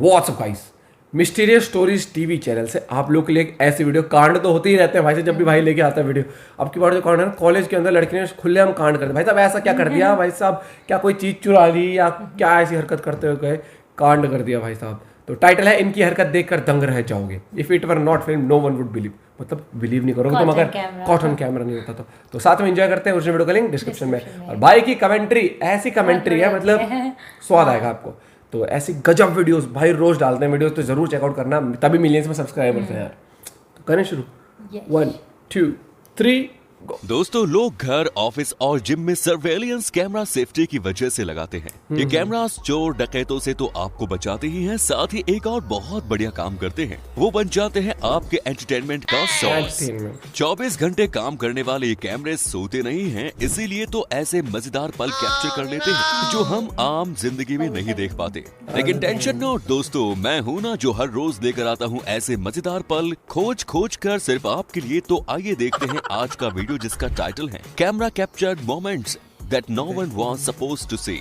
WhatsApp guys, mysterious stories TV channel से आप लोग के लिए एक ऐसी वीडियो, कांड तो होते ही रहते हैं भाई साहब, जब भी भाई लेके आता है वीडियो। अब की बार जो कांड है ना, कॉलेज के अंदर लड़की ने खुलेआम कांड कर दिया। भाई साहब ऐसा क्या कर दिया भाई साहब, क्या कोई चीज़ चुरा ली या क्या ऐसी हरकत करते हुए गए, कांड कर दिया भाई साहब। तो टाइटल है, इनकी हरकत देखकर दंग रह जाओगे, if it were not film no one would believe. मतलब बिलीव नहीं करोगे तुम अगर कॉटन कैमरा नहीं होता तो साथ में एंजॉय करते हैं। उस वीडियो का लिंक डिस्क्रिप्शन में। और भाई की कमेंट्री ऐसी कमेंट्री है, मतलब स्वाद आएगा आपको। तो ऐसी गजब वीडियोस भाई रोज डालते हैं वीडियोस, तो जरूर चेकआउट करना, तभी मिलियंस में सब्सक्राइबर्स हैं यार। तो करें शुरू। 1 2 3 दोस्तों, लोग घर, ऑफिस और जिम में सर्वेलियंस कैमरा सेफ्टी की वजह से लगाते हैं। ये कैमरास चोर डकैतों से तो आपको बचाते ही हैं, साथ ही एक और बहुत बढ़िया काम करते हैं, वो बन जाते हैं आपके एंटरटेनमेंट का सोर्स। 24 घंटे काम करने वाले ये कैमरे सोते नहीं हैं, इसीलिए तो ऐसे मजेदार पल कैप्चर कर लेते हैं जो हम आम जिंदगी में नहीं देख पाते। लेकिन टेंशन नोट दोस्तों, मैं हूँ ना जो हर रोज लेकर आता हूँ ऐसे मजेदार पल खोज कर सिर्फ आपके लिए। तो आइए देखते हैं आज का वीडियो, जिसका टाइटल है camera captured moments that no one was supposed to see.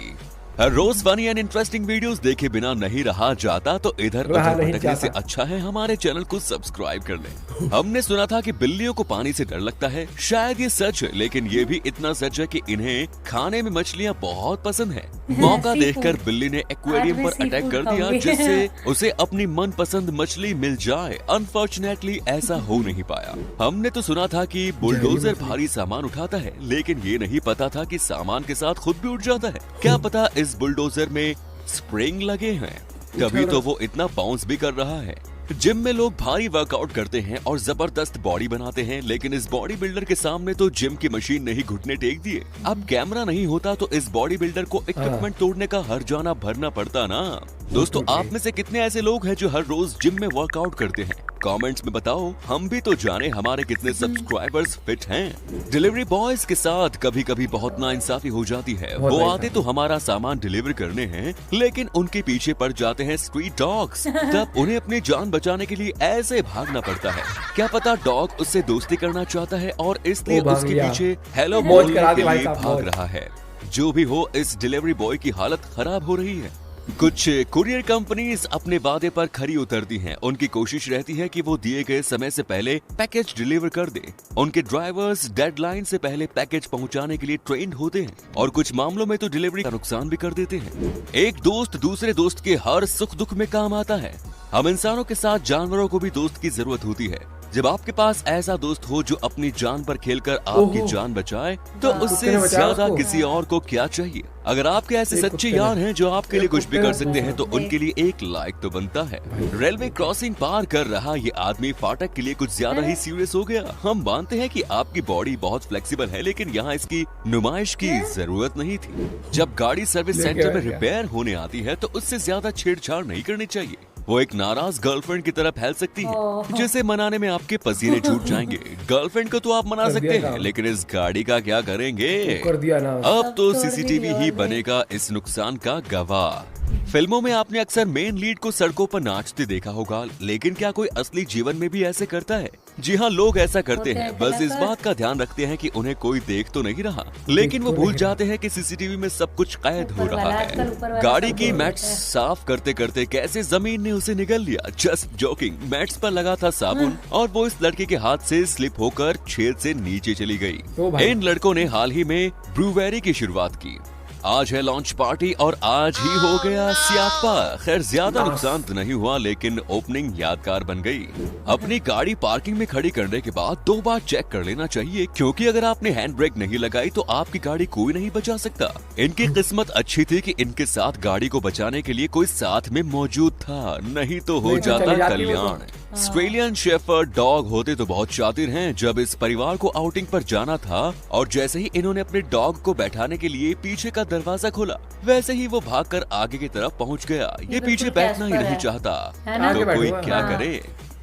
हर रोज फनी एंड इंटरेस्टिंग वीडियोस देखे बिना नहीं रहा जाता, तो इधर उधर भटकने से अच्छा है हमारे चैनल को सब्सक्राइब कर लें। हमने सुना था कि बिल्लियों को पानी से डर लगता है, शायद ये सच है, लेकिन ये भी इतना सच है कि इन्हें खाने में मछलियाँ बहुत पसंद है। मौका देखकर बिल्ली ने एक्वेरियम पर अटैक कर दिया, जिससे उसे अपनी मनपसंद मछली मिल जाए। अनफॉर्चुनेटली ऐसा हो नहीं पाया। हमने तो सुना था कि बुलडोजर भारी सामान उठाता है, लेकिन ये नहीं पता था कि सामान के साथ खुद भी उठ जाता है। क्या पता इस बुलडोजर में स्प्रिंग लगे हैं, तभी तो वो इतना बाउंस भी कर रहा है। जिम में लोग भारी वर्कआउट करते हैं और जबरदस्त बॉडी बनाते हैं, लेकिन इस बॉडी बिल्डर के सामने तो जिम की मशीन ने ही घुटने टेक दिए। अब कैमरा नहीं होता तो इस बॉडी बिल्डर को इक्विपमेंट तोड़ने का हर्जाना भरना पड़ता ना। दोस्तों, आप में से कितने ऐसे लोग हैं जो हर रोज जिम में वर्कआउट करते हैं? कमेंट्स में बताओ, हम भी तो जाने हमारे कितने सब्सक्राइबर्स फिट हैं। डिलीवरी बॉयज के साथ कभी कभी बहुत नाइंसाफी हो जाती है। वो आते तो हमारा सामान डिलीवर करने हैं, लेकिन उनके पीछे पड़ जाते हैं स्ट्रीट डॉग्स। तब उन्हें अपनी जान बचाने के लिए ऐसे भागना पड़ता है। क्या पता डॉग उससे दोस्ती करना चाहता है और इसलिए उसके पीछे हेलो बोलने के लिए भाग रहा है। जो भी हो, इस डिलीवरी बॉय की हालत खराब हो रही है। कुछ कुरियर कंपनीज अपने वादे पर खरी उतरती हैं। उनकी कोशिश रहती है कि वो दिए गए समय से पहले पैकेज डिलीवर कर दे। उनके ड्राइवर्स डेडलाइन से पहले पैकेज पहुंचाने के लिए ट्रेंड होते हैं और कुछ मामलों में तो डिलीवरी का नुकसान भी कर देते हैं। एक दोस्त दूसरे दोस्त के हर सुख दुख में काम आता है। हम इंसानों के साथ जानवरों को भी दोस्त की जरूरत होती है। जब आपके पास ऐसा दोस्त हो जो अपनी जान पर खेलकर आपकी जान बचाए, तो उससे ज्यादा किसी और को क्या चाहिए। अगर आपके ऐसे सच्चे यार हैं जो आपके लिए कुछ भी कर सकते हैं, तो उनके लिए एक लाइक तो बनता है। रेलवे क्रॉसिंग पार कर रहा ये आदमी फाटक के लिए कुछ ज्यादा ही सीरियस हो गया। हम मानते हैं कि आपकी बॉडी बहुत फ्लेक्सिबल है, लेकिन यहाँ इसकी नुमाइश की जरूरत नहीं थी। जब गाड़ी सर्विस सेंटर में रिपेयर होने आती है, तो उससे ज्यादा छेड़छाड़ नहीं करनी चाहिए। वो एक नाराज गर्लफ्रेंड की तरह फैल सकती है, जिसे मनाने में आपके पसीने छूट जाएंगे। गर्लफ्रेंड को तो आप मना सकते हैं, लेकिन इस गाड़ी का क्या करेंगे? कर दिया ना। अब तो सीसीटीवी ही बनेगा इस नुकसान का गवाह। फिल्मों में आपने अक्सर मेन लीड को सड़कों पर नाचते देखा होगा, लेकिन क्या कोई असली जीवन में भी ऐसे करता है? जी हाँ, लोग ऐसा करते हैं, बस इस बात का ध्यान रखते हैं कि उन्हें कोई देख तो नहीं रहा, लेकिन वो भूल जाते हैं कि सीसीटीवी में सब कुछ कैद हो रहा है। गाड़ी की मैट्स साफ करते करते कैसे जमीन ने उसे निगल लिया। Just joking. मैट्स पर लगा था साबुन और वो इस लड़के के हाथ से स्लिप होकर छेद से नीचे चली गई। इन लड़कों ने हाल ही में ब्रूवेरी की शुरुआत की। आज है लॉन्च पार्टी और आज ही हो गया स्यापा। खैर ज्यादा नुकसान तो नहीं हुआ, लेकिन ओपनिंग यादगार बन गई। अपनी गाड़ी पार्किंग में खड़ी करने के बाद 2 बार चेक कर लेना चाहिए, क्योंकि अगर आपने हैंड ब्रेक नहीं लगाई तो आपकी गाड़ी कोई नहीं बचा सकता। इनकी किस्मत अच्छी थी कि इनके साथ गाड़ी को बचाने के लिए कोई साथ में मौजूद था, नहीं तो हो जाता कल्याण। ऑस्ट्रेलियन शेफर्ड डॉग होते तो बहुत शातिर हैं। जब इस परिवार को आउटिंग पर जाना था और जैसे ही इन्होंने अपने डॉग को बैठाने के लिए पीछे का दरवाजा खोला, वैसे ही वो भागकर आगे की तरफ पहुंच गया। ये पीछे बैठना ही नहीं चाहता, तो कोई क्या करे।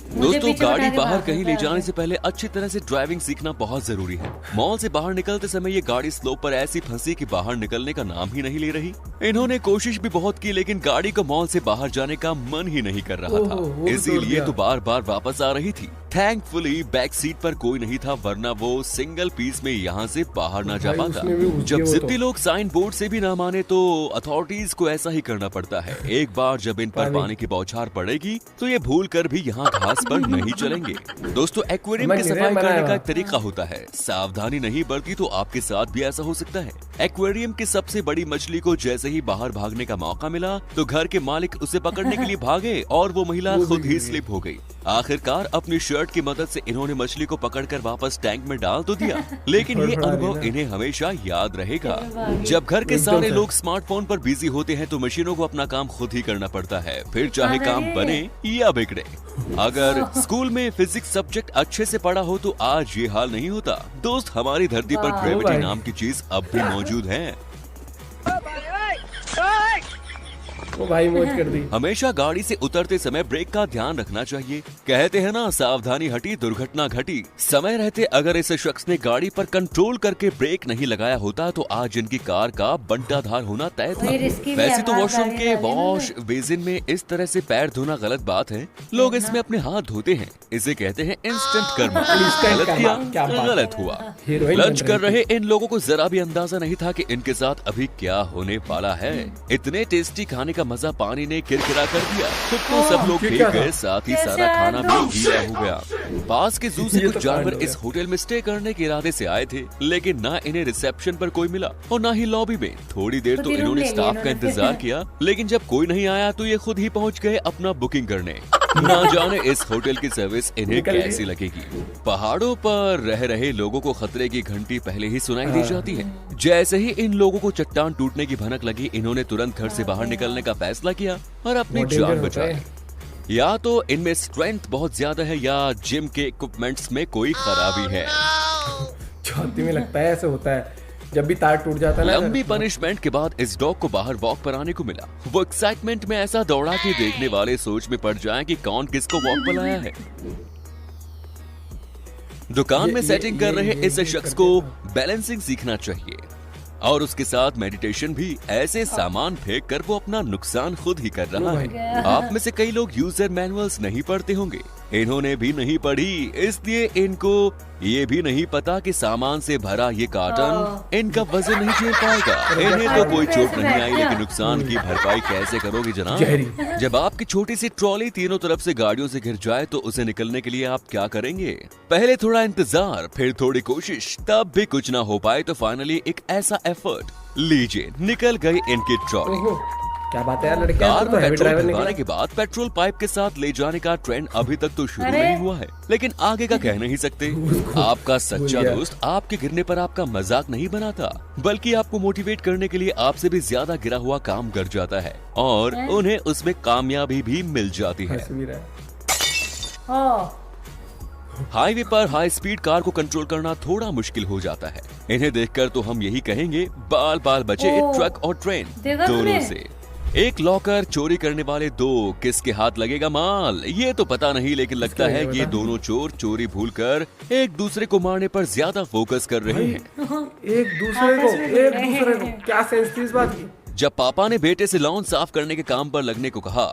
दोस्तों, गाड़ी बाहर कहीं ले जाने से पहले अच्छी तरह से ड्राइविंग सीखना बहुत जरूरी है। मॉल से बाहर निकलते समय ये गाड़ी स्लोप पर ऐसी फंसी कि बाहर निकलने का नाम ही नहीं ले रही। इन्होंने कोशिश भी बहुत की, लेकिन गाड़ी को मॉल से बाहर जाने का मन ही नहीं कर रहा था, इसीलिए तो बार बार वापस आ रही थी। थैंकफुली बैक सीट पर कोई नहीं था, वरना वो सिंगल पीस में यहाँ से बाहर ना जा भाई पाता। उसमें भी घुस जब गए वो जिद्दी तो। लोग साइन बोर्ड से भी ना माने तो अथॉरिटीज को ऐसा ही करना पड़ता है। एक बार जब इन पर पानी की बौछार पड़ेगी तो ये भूल कर भी यहाँ घास पर नहीं चलेंगे। दोस्तों, एक्वेरियम की सफाई करने का एक तरीका होता है, सावधानी नहीं बरती तो आपके साथ भी ऐसा हो सकता है। एक्वेरियम की सबसे बड़ी मछली को जैसे ही बाहर भागने का मौका मिला तो घर के मालिक उसे पकड़ने के लिए भागे और वो महिला खुद ही स्लिप हो गई। आखिरकार अपनी शर्ट की मदद से इन्होंने मछली को पकड़कर वापस टैंक में डाल तो दिया, लेकिन ये अनुभव इन्हें हमेशा याद रहेगा। जब घर के सारे लोग स्मार्टफोन पर बिजी होते हैं तो मशीनों को अपना काम खुद ही करना पड़ता है, फिर चाहे काम बने या बिगड़े। अगर स्कूल में फिजिक्स सब्जेक्ट अच्छे से पढ़ा हो तो आज ये हाल नहीं होता। दोस्त, हमारी धरती पर ग्रेविटी नाम की चीज अब भी मौजूद है। वो भाई मौज कर दी। हमेशा गाड़ी से उतरते समय ब्रेक का ध्यान रखना चाहिए। कहते हैं ना, सावधानी हटी दुर्घटना घटी। समय रहते अगर इस शख्स ने गाड़ी पर कंट्रोल करके ब्रेक नहीं लगाया होता तो आज इनकी कार का बंटाधार होना तय था। वैसे तो वॉशरूम के वॉश बेसिन में इस तरह से पैर धोना गलत बात है। लोग इसमें अपने हाथ धोते हैं, इसे कहते हैं इंस्टेंट कर्मा। गलत किया, गलत हुआ। लंच कर रहे इन लोगों को जरा भी अंदाजा नहीं था कि इनके साथ अभी क्या होने वाला है। इतने टेस्टी खाने का मजा पानी ने किरकिरा कर दिया। खुद तो सब लोग भीग गए, साथ ही सारा खाना भी गीला हो गया। पास के जू से कुछ जानवर इस होटल में स्टे करने के इरादे से आए थे, लेकिन ना इन्हें रिसेप्शन पर कोई मिला और ना ही लॉबी में। थोड़ी देर तो इन्होंने स्टाफ का इंतजार किया, लेकिन जब कोई नहीं आया तो ये खुद ही पहुंच गए अपना बुकिंग करने। ना जाने इस होटल की सर्विस इन्हें कैसी लगेगी। पहाड़ों पर रह रहे लोगों को खतरे की घंटी पहले ही सुनाई दी जाती है। जैसे ही इन लोगों को चट्टान टूटने की भनक लगी, इन्होंने तुरंत घर से बाहर निकलने का फैसला किया और अपनी जान बचाई। या तो इनमें स्ट्रेंथ बहुत ज्यादा है या जिम के इक्विपमेंट्स में कोई खराबी है। छाती में लगता है, ऐसे होता है जब भी तार टूट जाता है ना। लंबी पनिशमेंट के बाद इस डॉग को बाहर वॉक पर आने को मिला। वो एक्साइटमेंट में ऐसा दौड़ा कि देखने वाले सोच में पड़ जाएं कि कौन किसको वॉक पर लाया है। दुकान में सेटिंग कर रहे इस शख्स को बैलेंसिंग सीखना चाहिए और उसके साथ मेडिटेशन भी। ऐसे सामान फेंक कर वो अपना नुकसान खुद ही कर रहा है। आप में से कई लोग यूजर मैनुअल्स नहीं पढ़ते होंगे, इन्होंने भी नहीं पढ़ी, इसलिए इनको ये भी नहीं पता कि सामान से भरा ये कार्टन इनका वजन नहीं झेल पाएगा। इन्हें तो कोई चोट नहीं आई, लेकिन नुकसान की भरपाई कैसे करोगे जनाब? जब आपकी छोटी सी ट्रॉली तीनों तरफ से गाड़ियों से घिर जाए तो उसे निकलने के लिए आप क्या करेंगे? पहले थोड़ा इंतजार, फिर थोड़ी कोशिश, तब भी कुछ ना हो पाए तो फाइनली एक ऐसा एफर्ट। लीजिए, निकल गई इनकी ट्रॉली। क्या बात है यार, लड़के कार तो में पेट्रोल ड्राइवर भरवाने के बाद पेट्रोल पाइप के साथ ले जाने का ट्रेंड अभी तक तो शुरू नहीं हुआ है, लेकिन आगे का कह नहीं सकते। आपका सच्चा दोस्त आपके गिरने पर आपका मजाक नहीं बनाता, बल्कि आपको मोटिवेट करने के लिए आपसे भी ज्यादा गिरा हुआ काम कर जाता है और उन्हें उसमें कामयाबी भी मिल जाती है। हाईवे पर हाई स्पीड कार को कंट्रोल करना थोड़ा मुश्किल हो जाता है। इन्हें देखकर तो हम यही कहेंगे, बाल बाल बचे ट्रक और ट्रेन दोनों से। एक लॉकर चोरी करने वाले दो, किसके हाथ लगेगा माल ये तो पता नहीं, लेकिन लगता है ये दोनों चोर चोरी भूलकर एक दूसरे को मारने पर ज्यादा फोकस कर रहे हैं। एक दूसरे को क्या सेंस थी इस बात की? जब पापा ने बेटे से लॉन साफ करने के काम पर लगने को कहा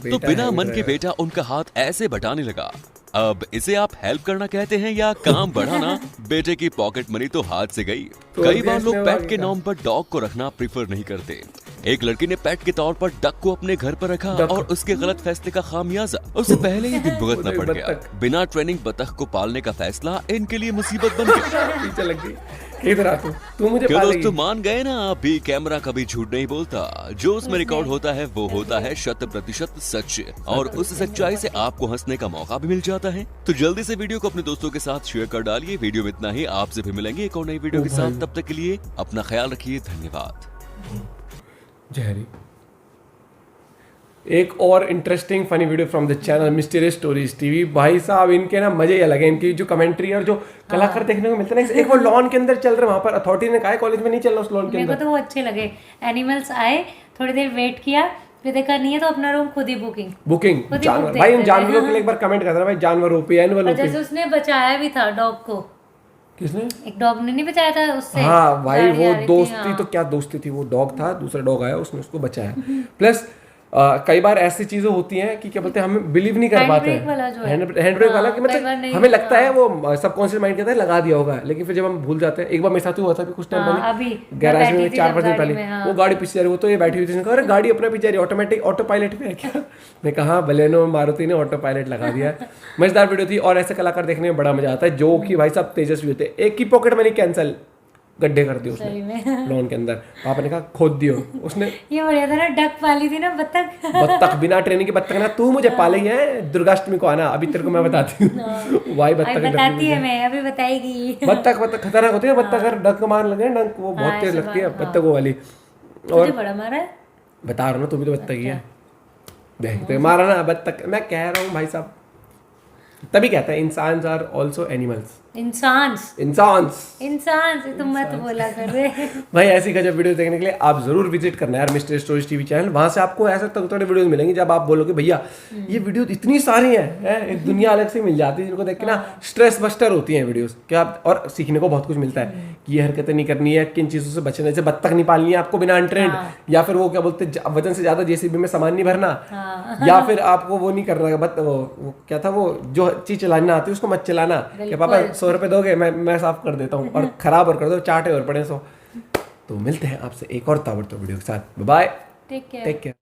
तो बिना मन के बेटा उनका हाथ ऐसे बटाने लगा। अब इसे आप हेल्प करना कहते हैं या काम बढ़ाना? बेटे की पॉकेट मनी तो हाथ से गई। कई बार लोग पेट के नाम पर डॉग को रखना प्रीफर नहीं करते। एक लड़की ने पेट के तौर पर डक को अपने घर पर रखा और उसके गलत फैसले का खामियाजा उसे पहले ही दिन भुगतना पड़ गया। बिना ट्रेनिंग बतख को पालने का फैसला इनके लिए मुसीबत बन गया। पीछे लग गई, इधर तू मुझे क्या दोस्तों मान गए ना? अभी कैमरा कभी झूठ नहीं बोलता, जो उसमें रिकॉर्ड होता है वो होता है 100% सच, और उस सच्चाई से आपको हंसने का मौका भी मिल जाता है। तो जल्दी से वीडियो को अपने दोस्तों के साथ शेयर कर डालिए। वीडियो में इतना ही, आपसे भी मिलेंगे एक और नई वीडियो के साथ। तब तक के लिए अपना ख्याल रखिए, धन्यवाद। जहरी एक और interesting funny video from the channel mysterious stories TV. भाई साहब इनके ना मजे ही अलग है, इनकी जो कमेंट्री और जो कलाकार देखने को मिलते हैं ना। एक वो लॉन के अंदर चल रहे, वहां पर अथॉरिटी ने कहा कॉलेज में नहीं चलना उस लॉन के अंदर। मेरे को तो वो अच्छे लगे। एनिमल्स आए, थोड़ी देर वेट किया, फिर देखा नहीं है तो अपना रूम खुद ही बुकिंग जानवर। भाई उन जानवरों के लिए एक बार कमेंट कर देना भाई, जानवर ओपी एनिमल ओपी। जैसे उसने बचाया भी था डॉग को। किसने? एक डॉग ने नहीं बचाया था उससे। हाँ भाई वो दोस्ती तो क्या दोस्ती थी, वो डॉग था, दूसरा डॉग आया उसने उसको बचाया। प्लस कई बार ऐसी चीजें होती हैं कि क्या बोलते हैं हमें बिलीव नहीं कर हैंड पाते ब्रेक वाला जो है। हैंड ब्रेक वाला कि कई बार मतलब नहीं, हमें लगता है वो सबकॉन्शियस माइंड कहता है लगा दिया होगा, लेकिन फिर जब हम भूल जाते हैं। एक बार मेरे साथ हुआ था कि कुछ टाइम अभी पहले गैराज में 4-5 दिन पहले हाँ। वो गाड़ी पीछे जा रही, वो तो ये बैठी हुई थी, अरे गाड़ी अपने पीछे जा रही, ऑटोमेटिक ऑटो पायलट पे है क्या? मैं कहा बलेनो मारुति ने ऑटो पायलट लगा दिया। मजेदार वीडियो थी और ऐसे कलाकार देखने में बड़ा मजा आता है जो कि भाई साहब तेजस्वी होते हैं। एक की पॉकेट मनी कैंसिल, गड्ढे कर दिए उसने लॉन के अंदर, पापा ने कहा खोद दियो, उसने ये बढ़िया था ना, डक पाली थी ना, बत्तख। बत्तख बिना ट्रेनिंग के बत्तख ना, तू मुझे पाले है, दुर्गाष्टमी को आना, अभी तेरे को मैं बताती हूँ वाई बत्तख बताती है, मैं अभी बताएगी। बत्तख खतरनाक होती है बत्तख, अगर डंक मार लगे डंक वो बहुत तेज लगती है बत्तख वो वाली। और बड़ा मारा है, बता रहा हूँ ना, तू भी तो बत्तख ही है, देखते मारा ना बत्तख। मैं कह रहा हूँ भाई साहब, तभी कहते हैं इंसान आर ऑल्सो एनिमल्स। इंसान से तुम मत बोला कर रहे। भाई ऐसी गजब वीडियो देखने के लिए आप जरूर विजिट करना यार मिस्टर स्टोरीज टीवी चैनल। वहां से आपको ऐसे तगड़े वीडियोस मिलेंगे जब आप बोलोगे भैया ये वीडियो इतनी सारी हैं, एक दुनिया अलग से मिल जाती है जिनको देख के ना स्ट्रेस बस्टर होती हैं वीडियोस क्या। और सीखने को बहुत कुछ मिलता है कि ये हरकतें नहीं करनी है, किन चीजों से बचना है, जैसे बत्तख नहीं पालनी है आपको बिना अनट्रेंड, या फिर वो क्या बोलते हैं वजन से ज्यादा जेसीबी में सामान नहीं भरना, या फिर आपको वो नहीं करना, वो क्या था, वो जो चीज चलाना आती है उसको मत चलाना। क्या पापा 100 रुपए दोगे, मैं साफ कर देता हूँ, और खराब और कर दो, चाटे और पड़े 100। तो मिलते हैं आपसे एक और ताबड़तोड़ वीडियो के साथ। Bye, take care.